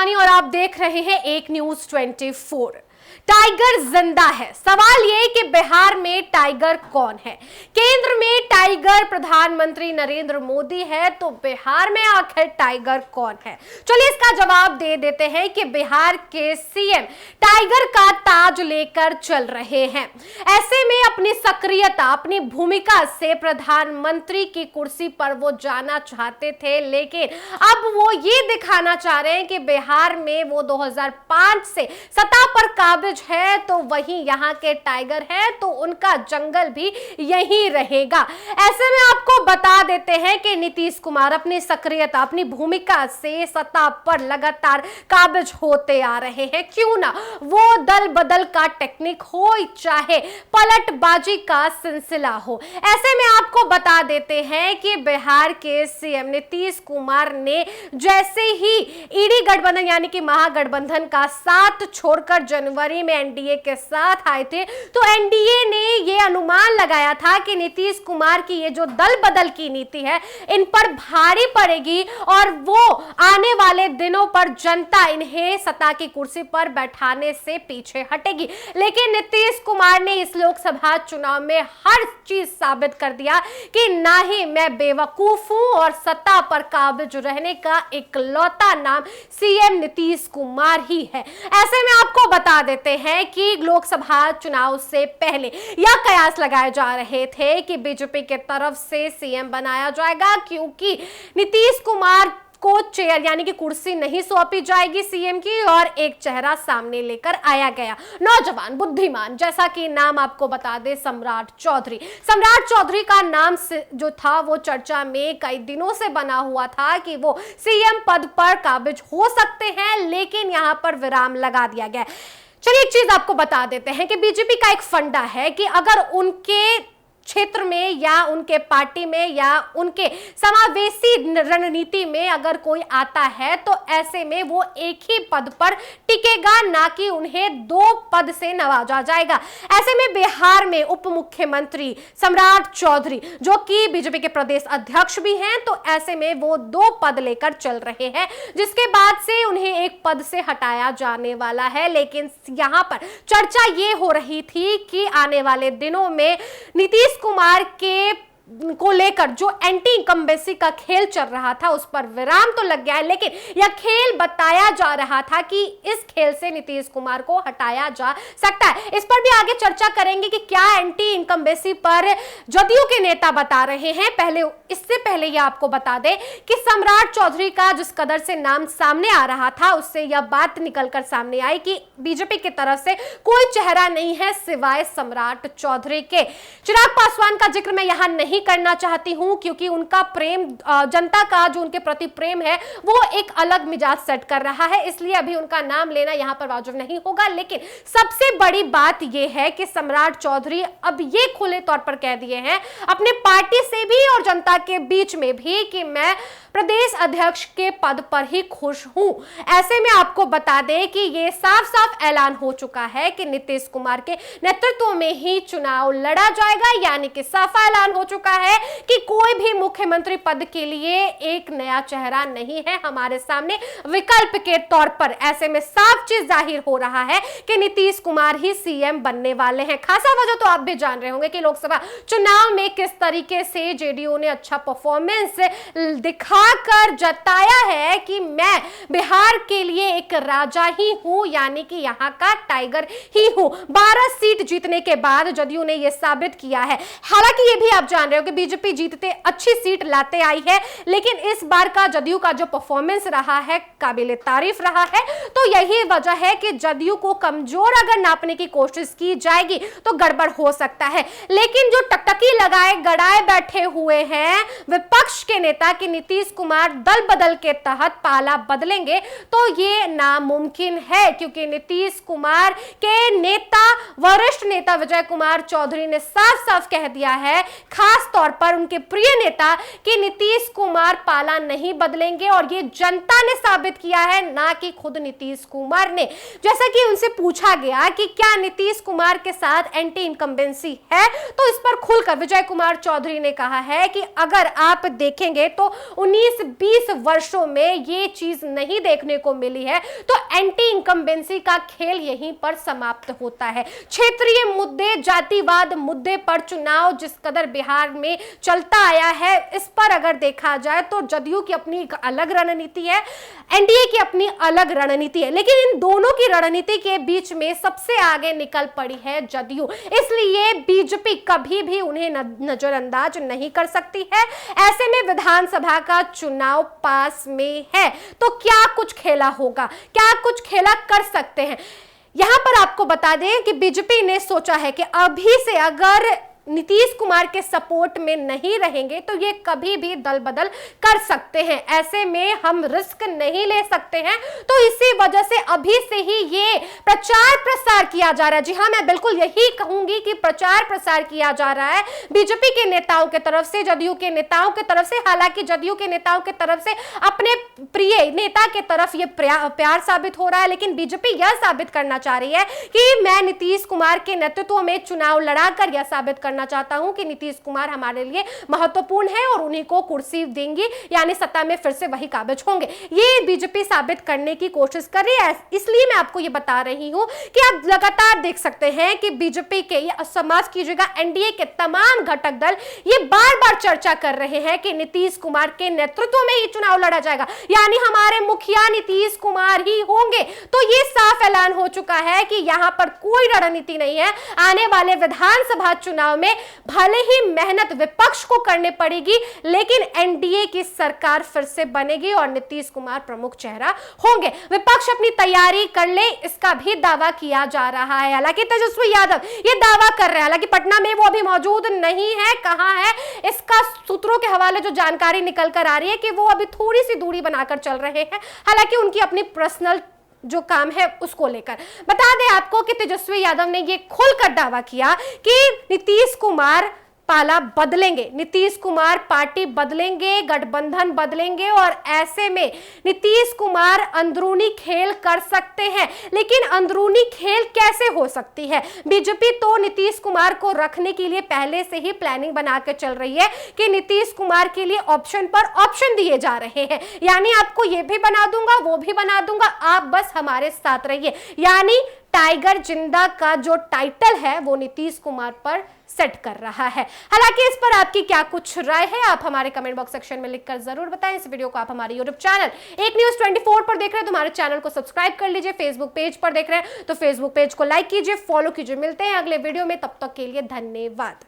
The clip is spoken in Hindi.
शिवानी और आप देख रहे हैं एक न्यूज 24। टाइगर जिंदा है। सवाल ये कि बिहार में टाइगर कौन है? केंद्र में टाइगर प्रधानमंत्री नरेंद्र मोदी है, तो बिहार में आखिर टाइगर कौन है? चलिए इसका जवाब दे देते हैं कि बिहार के सीएम टाइगर का ताज लेकर चल रहे हैं। ऐसे में अपनी सक्रियता, अपनी भूमिका से प्रधानमंत्री की कुर्सी पर वो जाना चाहते थे, लेकिन अब वो ये दिखाना चाह रहे हैं कि बिहार में वो 2005 से सत्ता पर काबिज है, तो वहीं यहाँ के टाइगर है, तो उनका जंगल भी यहीं रहेगा। ऐसे में आपको बता देते हैं कि नीतीश कुमार अपनी सक्रियता, अपनी भूमिका से सत्ता पर लगातार काबिज होते आ रहे हैं। क्यों ना वो दल बदल का टेक्निक हो, चाहे पलटबाजी का सिलसिला हो। ऐसे में आपको बता देते हैं कि बिहार के सीएम नीतीश कुमार ने जैसे ही ईडी गठबंधन यानी कि महागठबंधन का साथ छोड़कर जनवरी में एनडीए के साथ आए थे, तो एनडीए ने यह अनुमान लगाया था कि नीतीश कुमार की ये जो दल बदल की नीति है इन पर भारी पड़ेगी और वो आने वाले दिनों पर जनता इन्हें सत्ता की कुर्सी पर बैठाने से पीछे हटेगी। लेकिन नीतीश कुमार ने इस लोकसभा चुनाव में हर चीज साबित कर दिया कि ना ही मैं बेवकूफ हूं और सत्ता पर काबिज रहने का इकलौता नाम सीएम नीतीश कुमार ही है। ऐसे में आपको बता देते हैं कि लोकसभा चुनाव से पहले यह कयास लगाए जा रहे थे कि बीजेपी के तरफ से सीएम बनाया जाएगा, क्योंकि नीतीश कुमार को चेयर यानी कि कुर्सी नहीं सौंपी जाएगी सीएम की, और एक चेहरा सामने लेकर आया गया, नौजवान बुद्धिमान, जैसा कि नाम आपको बता दे सम्राट चौधरी। सम्राट चौधरी का नाम जो था वो चर्चा में कई दिनों से बना हुआ था कि वो सीएम पद पर काबिज हो सकते हैं, लेकिन यहां पर विराम लगा दिया गया। चलिए एक चीज आपको बता देते हैं कि बीजेपी का एक फंडा है कि अगर उनके क्षेत्र में या उनके पार्टी में या उनके समावेशी रणनीति में अगर कोई आता है, तो ऐसे में वो एक ही पद पर टिकेगा, ना कि उन्हें दो पद से नवाजा जाएगा। ऐसे में बिहार में उप मुख्यमंत्री सम्राट चौधरी, जो कि बीजेपी के प्रदेश अध्यक्ष भी हैं, तो ऐसे में वो दो पद लेकर चल रहे हैं, जिसके बाद से उन्हें एक पद से हटाया जाने वाला है। लेकिन यहां पर चर्चा ये हो रही थी कि आने वाले दिनों में नीतीश कुमार को लेकर जो एंटी इनकम्बेंसी का खेल चल रहा था उस पर विराम तो लग गया है, लेकिन यह खेल बताया जा रहा था कि इस खेल से नीतीश कुमार को हटाया जा सकता है। इस पर भी आगे चर्चा करेंगे कि क्या एंटी इनकम्बेंसी पर जदयू के नेता बता रहे हैं। इससे पहले यह आपको बता दें कि सम्राट चौधरी का जिस कदर से नाम सामने आ रहा था, उससे यह बात निकलकर सामने आई कि बीजेपी की तरफ से कोई चेहरा नहीं है सिवाय सम्राट चौधरी के। चिराग पासवान का जिक्र मैं यहां नहीं करना चाहती हूं, क्योंकि उनका प्रेम, जनता का जो उनके प्रति प्रेम है वो एक अलग मिजाज सेट कर रहा है, इसलिए अभी उनका नाम लेना यहां पर वाजिब नहीं होगा। लेकिन सबसे बड़ी बात यह है कि सम्राट चौधरी अब ये खुले तौर पर कह दिए हैं अपने पार्टी से भी और जनता के बीच में भी कि मैं प्रदेश अध्यक्ष के पद पर ही खुश हूं। ऐसे में आपको बता दें कि ये साफ साफ ऐलान हो चुका है कि नीतीश कुमार के नेतृत्व में ही चुनाव लड़ा जाएगा, यानी कि साफ ऐलान हो चुका है कि कोई भी मुख्यमंत्री पद के लिए एक नया चेहरा नहीं है हमारे सामने विकल्प के तौर पर। ऐसे में साफ चीज जाहिर हो रहा है कि नीतीश कुमार ही सीएम बनने वाले हैं। खासा वजह तो आप भी जान रहे होंगे कि लोकसभा चुनाव में किस तरीके से जेडीयू ने अच्छा परफॉर्मेंस दिखाकर जताया है कि मैं बिहार के लिए एक राजा ही हूं, यानी कि यहां का टाइगर ही हूं। 12 सीट जीतने के बाद जदयू ने यह साबित किया है। हालांकि ये भी आप जान रहे हो कि बीजेपी जीतते अच्छी सीट लाते आई है, लेकिन इस बार का जदयू का जो परफॉर्मेंस रहा है काबिले तारीफ रहा है। तो यही वजह है कि जदयू को कमजोर अगर नापने की कोशिश की जाएगी तो गड़बड़ हो सकता है। लेकिन जो टकटकी लगाए गड़ाए बैठे हुए हैं विपक्ष के नेता कि नीतीश कुमार दल बदल के तहत पाला बदलेंगे, तो ये नामुमकिन है, क्योंकि नीतीश कुमार के नेता, वरिष्ठ नेता विजय कुमार चौधरी ने साफ साफ कह दिया है, खास खास तौर पर उनके प्रिय नेता कि नीतीश कुमार पाला नहीं बदलेंगे, और ये जनता ने साबित किया है, ना कि खुद नीतीश कुमार ने। जैसा कि उनसे पूछा गया कि क्या नीतीश कुमार के साथ एंटी इनकम्बेंसी है, तो इस पर खुलकर विजय कुमार चौधरी ने कहा है कि अगर आप देखेंगे तो 19-20 वर्षों में ये चीज नहीं देखने को मिली है, तो एंटी इनकम्बेंसी का खेल यहीं पर समाप्त होता है। क्षेत्रीय मुद्दे, जातिवाद मुद्दे पर चुनाव जिस कदर बिहार में चलता आया है, इस पर अगर देखा जाए तो जदयू की अपनी एक अलग रणनीति है, एनडीए की अपनी अलग रणनीति है, लेकिन इन दोनों की रणनीति के बीच में सबसे आगे निकल पड़ी है जदयू। इसलिए बीजेपी कभी भी उन्हें नजरअंदाज नहीं कर सकती है। ऐसे में विधानसभा का चुनाव पास में है, तो क्या कुछ खेला होगा, क्या कुछ खेला कर सकते हैं। यहां पर आपको बता दें कि बीजेपी ने सोचा है कि अभी से अगर नीतीश कुमार के सपोर्ट में नहीं रहेंगे तो ये कभी भी दल बदल कर सकते हैं। ऐसे में हम रिस्क नहीं ले सकते हैं, तो इसी वजह से अभी से ही ये प्रचार प्रसार किया जा रहा है। जी हाँ, मैं बिल्कुल यही कहूंगी कि प्रचार प्रसार किया जा रहा है बीजेपी के नेताओं के तरफ से, जदयू के नेताओं के तरफ से। हालांकि जदयू के नेताओं के तरफ से अपने प्रिय नेता के तरफ ये प्यार साबित हो रहा है, लेकिन बीजेपी यह साबित करना चाह रही है कि मैं नीतीश कुमार के नेतृत्व में चुनाव लड़ाकर यह साबित करना चाहता हूं कि नीतीश कुमार हमारे लिए महत्वपूर्ण है और उन्हीं को कुर्सी देंगी, यानी सत्ता में फिर से वही काबिज होंगे। ये बीजेपी साबित करने की कोशिश कर रही है। इसलिए मैं आपको ये बता रही हूं कि आप लगातार देख सकते हैं कि बीजेपी के, समाज कीजिएगा एनडीए के तमाम घटक दल ये बार-बार चर्चा कर रहे हैं कि नीतीश कुमार के नेतृत्व में ही चुनाव लड़ा जाएगा, यानी हमारे मुखिया नीतीश कुमार ही होंगे। तो ये साफ ऐलान हो चुका है कि यहां पर कोई रणनीति नहीं है। आने वाले विधानसभा चुनाव में भले ही मेहनत विपक्ष को करनी पड़ेगी, लेकिन एनडीए की सरकार फिर से बनेगी और नीतीश कुमार प्रमुख चेहरा होंगे। विपक्ष अपनी तैयारी कर ले, इसका भी दावा किया जा रहा है। हालांकि तेजस्वी यादव ये दावा कर रहे हैं, हालांकि पटना में वो अभी मौजूद नहीं है। कहां है, इसका सूत्रों के हवाले जो जानकारी निकल कर आ रही है कि वो अभी थोड़ी सी दूरी बनाकर चल रहे हैं। हालांकि उनकी अपनी पर्सनल जो काम है उसको लेकर बता दें आपको कि तेजस्वी यादव ने ये खुलकर दावा किया कि नीतीश कुमार पाला बदलेंगे, नीतीश कुमार पार्टी बदलेंगे, गठबंधन बदलेंगे, और ऐसे में नीतीश कुमार अंदरूनी खेल कर सकते हैं। लेकिन अंदरूनी खेल कैसे हो सकती है? बीजेपी तो नीतीश कुमार को रखने के लिए पहले से ही प्लानिंग बना के चल रही है कि नीतीश कुमार के लिए ऑप्शन पर ऑप्शन दिए जा रहे हैं, यानी आपको ये भी बना दूंगा, वो भी बना दूंगा, आप बस हमारे साथ रहिए। यानी टाइगर जिंदा का जो टाइटल है वो नीतीश कुमार पर सेट कर रहा है। हालांकि इस पर आपकी क्या कुछ राय है, आप हमारे कमेंट बॉक्स सेक्शन में लिखकर जरूर बताएं। इस वीडियो को आप हमारे यूट्यूब चैनल एक न्यूज 24 पर देख रहे हैं तो हमारे चैनल को सब्सक्राइब कर लीजिए। फेसबुक पेज पर देख रहे हैं तो फेसबुक पेज को लाइक कीजिए, फॉलो कीजिए। मिलते हैं अगले वीडियो में, तब तक के लिए धन्यवाद।